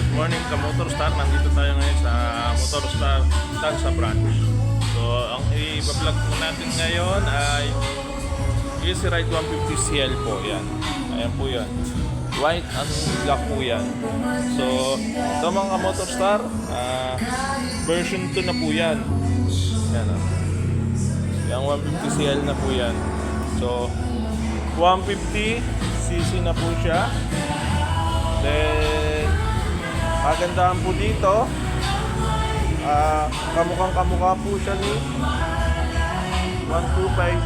Good morning ka Motorstar. Nandito tayo ngayon sa Motorstar Tansa Branch. So, ang i-vlog mo natin ngayon ay Easy Ride 150 CL po. Yan. Ayan po yan. White and black po yan. So, ito mga Motorstar, version 2 na po yan. Yan. Yung 150 CL na po yan. So, 150cc na po siya. Then, kagandahan po dito, kamukhang-kamukha po siya ni 125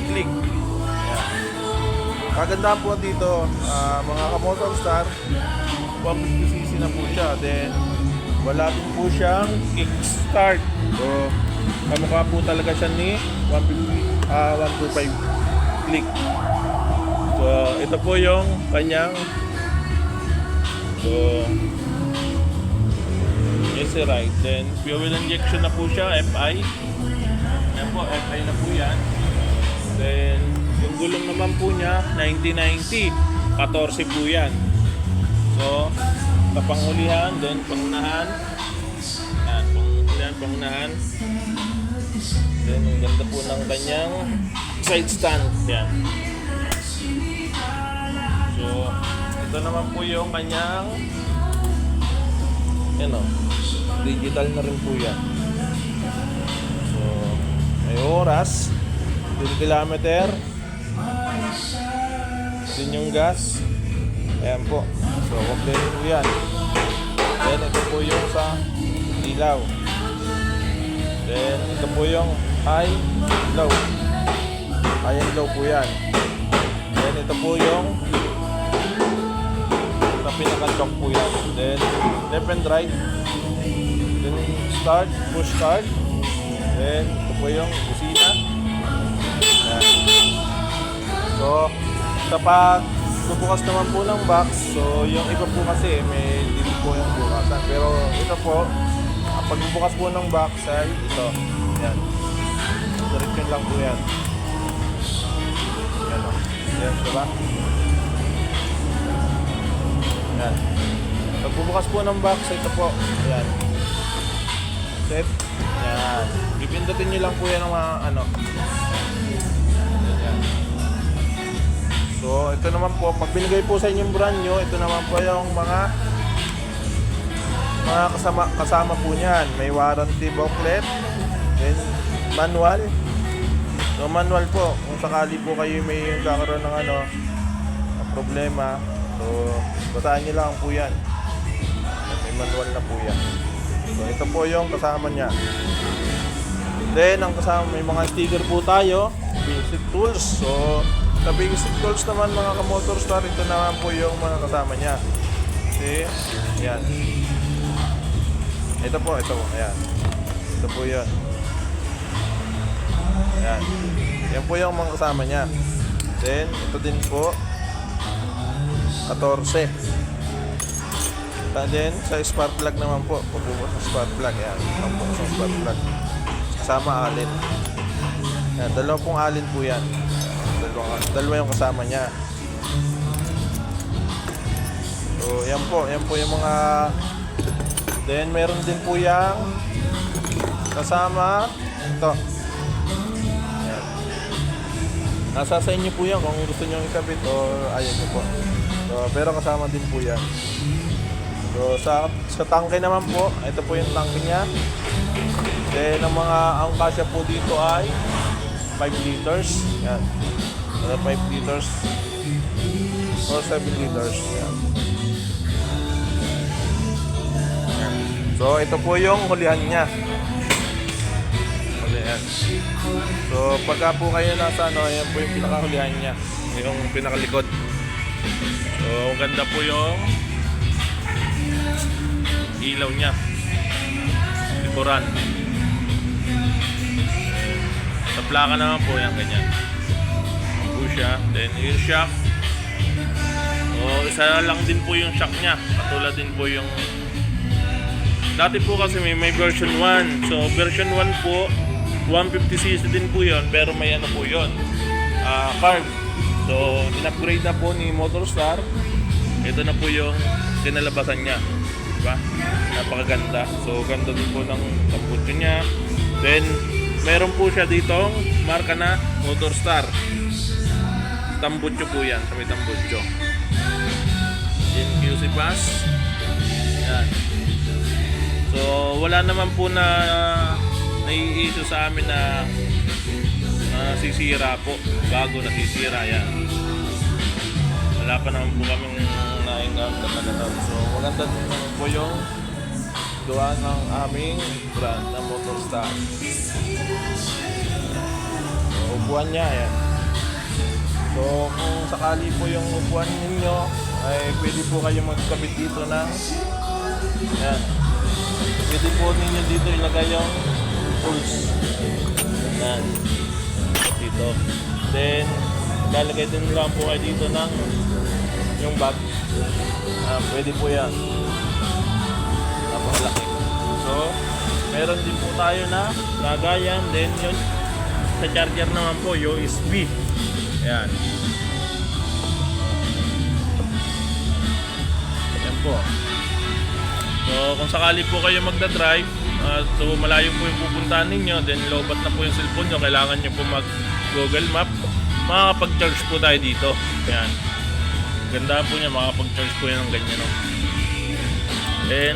Click. Yan. Kagandahan po dito, mga ka-Motorstar, 150cc na po siya. Then, wala din po siyang kickstart. So, kamukha po talaga siya ni 125 Click. So, ito po yung kanyang Easy Ride. Then, fuel injection na po siya, FI. Yan po, FI na po yan. Then, yung gulong naman po niya, 90-90. 14 po yan. So, sa panghulihan, then pangunahan. Yan, pangunahan. Then, ang ganda po ng kanyang side stand. Yan. So, ito naman po yung kanyang digital na rin po yan. So, may oras, 10 kilometer, din yung gas. Ayan po. So, complete po yan. Then, ito po yung sa ilaw. Then, ito po yung high, low. High and low po yan. Then, ito po yung pinaka-chock po yan. Then, left and right. Then, start, push start. Then, ito po yung busina. Ayan. So, kapag bubukas naman po ng box, so yung iba po kasi may hindi po yung bukasan. Pero ito po, pag bubukas po ng box ay ito. Ayan. Direction lang po yan. Ayan o. Ayan, diba? Ayan. Pag bubukas po ng box, ito po. Ayan. Set. Ayan. Pipindutin nyo lang po yan ng mga Ayan. So, ito naman po, pag binigay po sa inyong brand nyo, ito naman po yung mga kasama po niyan. May warranty booklet, then manual. So, manual po, kung sakali po kayo may kakaroon ng problema, so, basahin nyo lang po yan. May manual na po yan. So, ito po yung kasama niya. Then, ang kasama, may mga sticker po tayo, basic tools. So, sa basic tools naman mga ka-Motorstar, ito naman po yung mga kasama niya. See? Ayan. Ito po, ayan. Ito po yun. Ayan. Yan po yung mga kasama niya. Then, ito din po, 14. And then, sa spark plug naman po, pagbubukas ng spark plug. Ayan, pagbubukas ng spark plug. Kasama alin. Ayan, dalawang pong alin po yan. Dalawa yung kasama niya. So, yan po yung mga. Then, meron din po yung kasama ito. Ayan. Nasa sa inyo po yan kung gusto nyo ikabit o ayaw nyo po. So, pero kasama din po yan. So, sa tangke naman po, ito po yung tangke niya. Then, ang kasya po dito ay 5 liters. Yan. 5 liters or 7 liters. Yan. So, ito po yung hulihan niya. Hulihan. So, pagka po kayo nasa yan po yung pinakahulihan niya. Yung pinakalikod. So, ganda po yung ilaw niya. Likuran. Sa plaka naman po yan, ganyan. Siya. Then yung shock, isa lang din po yung shock nya, katulad din po yung dati po kasi may version 1. So version 1 po 150cc din po yon, pero may po yon, carb. So in-upgrade na po ni Motorstar ito na po yung kinalabasan niya. Diba? Napakaganda. So, ganda din po ng tambutso niya. Then, meron po siya ditong marka na Motorstar. Tambutso po yan. Sa may tambutso. Then, QC Pass. Yan. So, wala naman po na nai-issue sa amin na nasisira po. Bago nasisira yan. Wala pa naman po kaming na-encounter na gano'n. So, maganda din naman po yung gawa ng aming brand na Motorstar. So, upuan niya, yan. So, kung sakali po yung upuan ninyo, ay pwede po kayo magkabit dito ng yan. Pwede po ninyo dito ilagay yung tools. Yan. Dito. Then, lalagay din lang po kayo dito ng yung bag. Pwede po yan. Napakalaki. So, meron din po tayo na lagayan. Then, yun, sa charger naman po, USB. Yan. Yan po. So, kung sakali po kayo magdadrive, so malayo po yung pupuntahan ninyo, then lobat na po yung cellphone nyo, kailangan nyo po mag Google Map, makakapag-charge po tayo dito. Yan. Ganda po niya, makakapag-charge po yan ng ganyan. No? Then,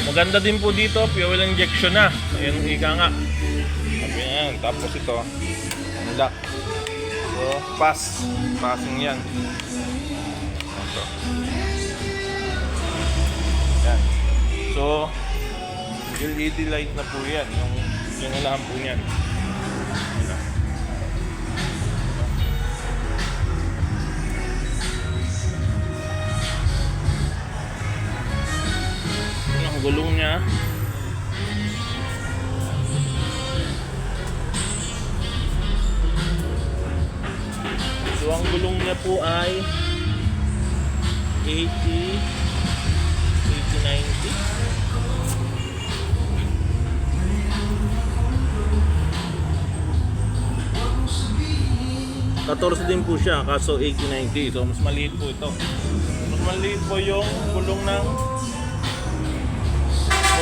maganda din po dito, fuel injection na. Ayan, ika nga. Ayan, tapos ito, unlock. So, passing yan. Ito. Yan. So, LED light na po yan. Yung unahan po yan. Ang gulong niya. So, ang gulong niya po ay 80-90. 14 din po siya, kaso 80-90. So, mas maliit po ito. Mas maliit po yung gulong ng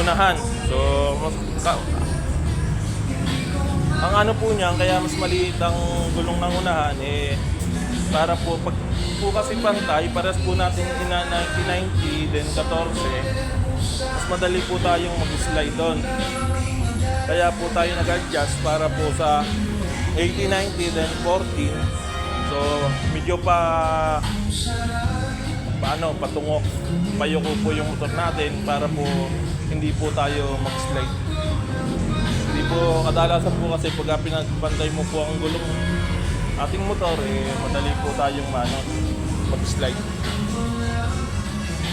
unahan. So, ang ano po niya, kaya mas maliit ang gulong ng unahan, para po, pag po kasi pantay, pares po natin 90-90, then 14, mas madali po tayong mag-slide doon. Kaya po tayo nag-adjust para po sa 80-90, then 14. So, medyo patungo, payoko po yung motor natin para po hindi po tayo mag-slide. Hindi po, kadalasan po kasi pag pinagpantay mo po ang gulong ating motor, madali po tayong mag-slide.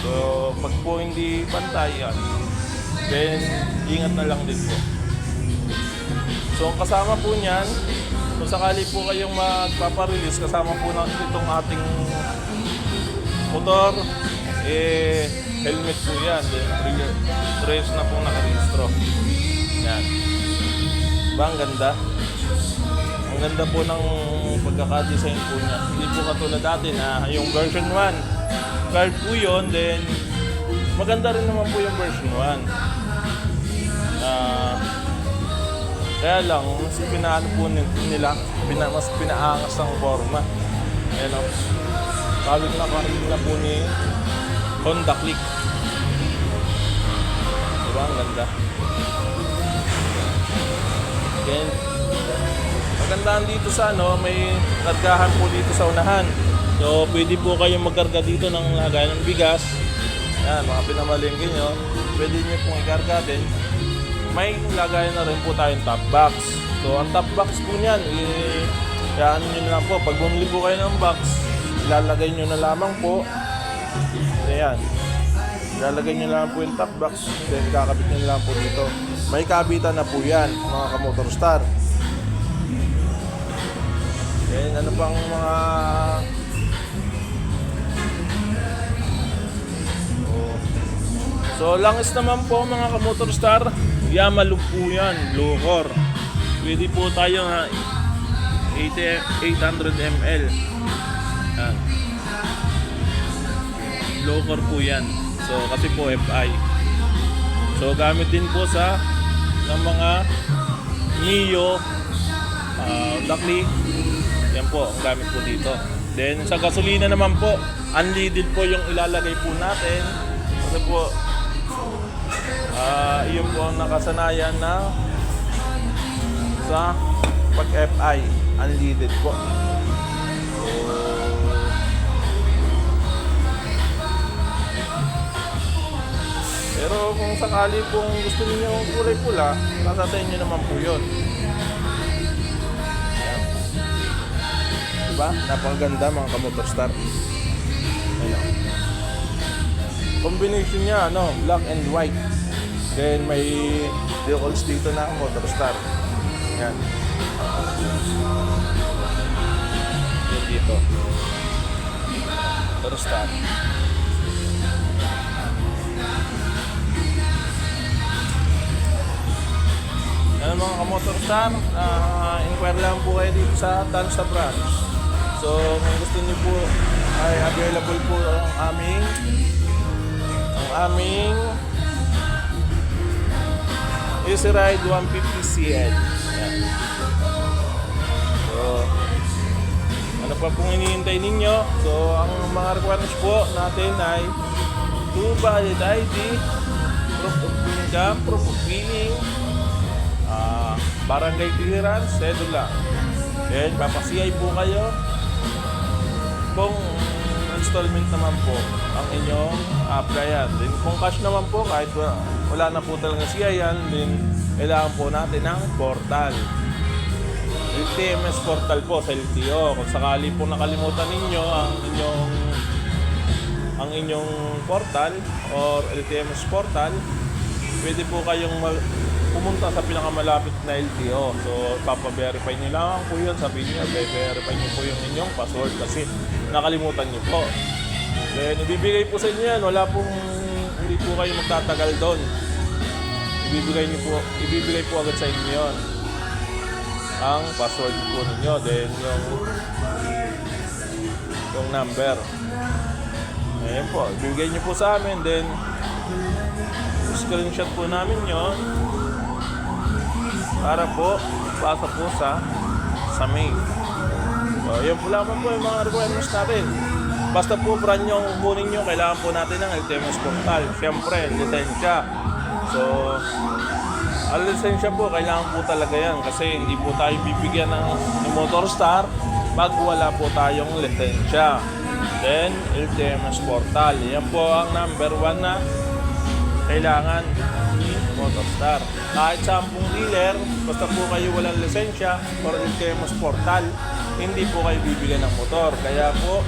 So, pag po hindi pantay yan, then ingat na lang din po. So, ang kasama po niyan, kung sakali po kayong magpaparelease, kasama po na itong ating motor, helmet po yan. Trace na po nakarehistro. Yan. Diba, ang ganda? Ang ganda po ng pagkakadesign po niya. Hindi po katulad dati na yung version 1. Card po yun, then maganda rin naman po yung version 1. Kaya lang, mas pinaano po nila, mas pinaangas ang forma. Ayan o. Kawig na po ni Honda Click. Diba? Ang ganda. Again, magandaan dito sa may kargahan po dito sa unahan. So, pwede po kayong magkarga dito ng lagayan ng bigas. Yan, mga pinamalingkin nyo. Pwede nyo pong ikarga din. May lagayan na rin po tayong top box. So, ang top box po niyan, ano nyo na lang po. Pag bumili po kayo ng box, ilalagay nyo na lamang po. Ayan. Ilalagay nyo na lang po yung top box. Then, kakabit nyo na lang po dito. May kabitan na po yan, mga ka-Motorstar. Then, ano pang mga... So, langis naman po, mga ka-Motorstar. Yamalu po yan, blue core. Pwede po tayo na 800 ml. Yan. low core po yan. So kasi po FI. So gamit din po sa ng mga Mio, Ductley. Yan po ang gamit po dito. Then sa gasolina naman po, unleaded po yung ilalagay po natin. Kasi po yun po ang nakasanayan na sa pag FI, unleaded po. Pero kung sakali pong gusto niyo kulay pula, kasatayin niyo naman po yun. Ayan. Diba? Napakaganda mga ka-Motorstar. Ayan. Combination niya, black and white. Then may decals dito na Motorstar. Ayan. Yan dito. Motorstar. Ano mga ka-Motorstar, inquire lang po kayo dito sa Tansa branch. So kung gusto niyo po ay available po ang aming Easy Ride 150CL. Ayan. So ano pa pong hinihintay ninyo? So ang mga requirements po natin ay 2 valid ID, proof of income, proof of billing, barangay clearance, cedula. Then papasiyay po kayo. Kung installment naman po ang inyong applyan. Then kung cash naman po, kahit wala na po talaga siyayan, then kailangan po natin ng portal. LTMS portal po sa LTO. Kung sakali po nakalimutan ninyo ang inyong portal or LTMS portal, pwede po kayong pumunta sa pinakamalapit na LTO. So, papaverify nyo lang po yun. Sabihin nyo, verify nyo po yung inyong password kasi nakalimutan nyo po. Then, ibibigay po sa inyo yan. Hindi po kayo magtatagal doon. Ibibigay po agad sa inyo yun. Ang password po ninyo. Then, yung number. Ayan po. Ibibigay nyo po sa amin. Then, screenshot po namin yun. Para po, pasa po sa mail. So, yun po lamang po yung mga requirements natin. Basta po brand yung kunin nyo, kailangan po natin ng LTMS portal. Siyempre, lisensya. So, ang lisensya po, kailangan po talaga yan. Kasi hindi po tayo bibigyan ng Motorstar pag wala po tayong lisensya. Then, LTMS portal. Yan po ang number 1 na kailangan ni Motorstar. Kahit sa 10 dealer, basta po kayo walang lisensya or LTMS portal, hindi po kayo bibigyan ng motor. Kaya po,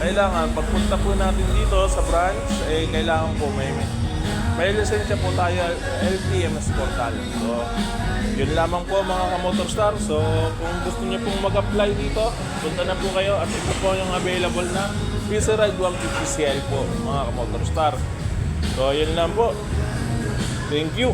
kailangan pagpunta po natin dito sa branch, kailangan po may lisensya po tayo, LTMS portal. So, yun lamang po mga ka-Motorstar. So, kung gusto niyo pong mag-apply dito, punta na po kayo at ito po yung available na Easy Ride 150CL po mga ka-Motorstar. So, yun lang po. Thank you.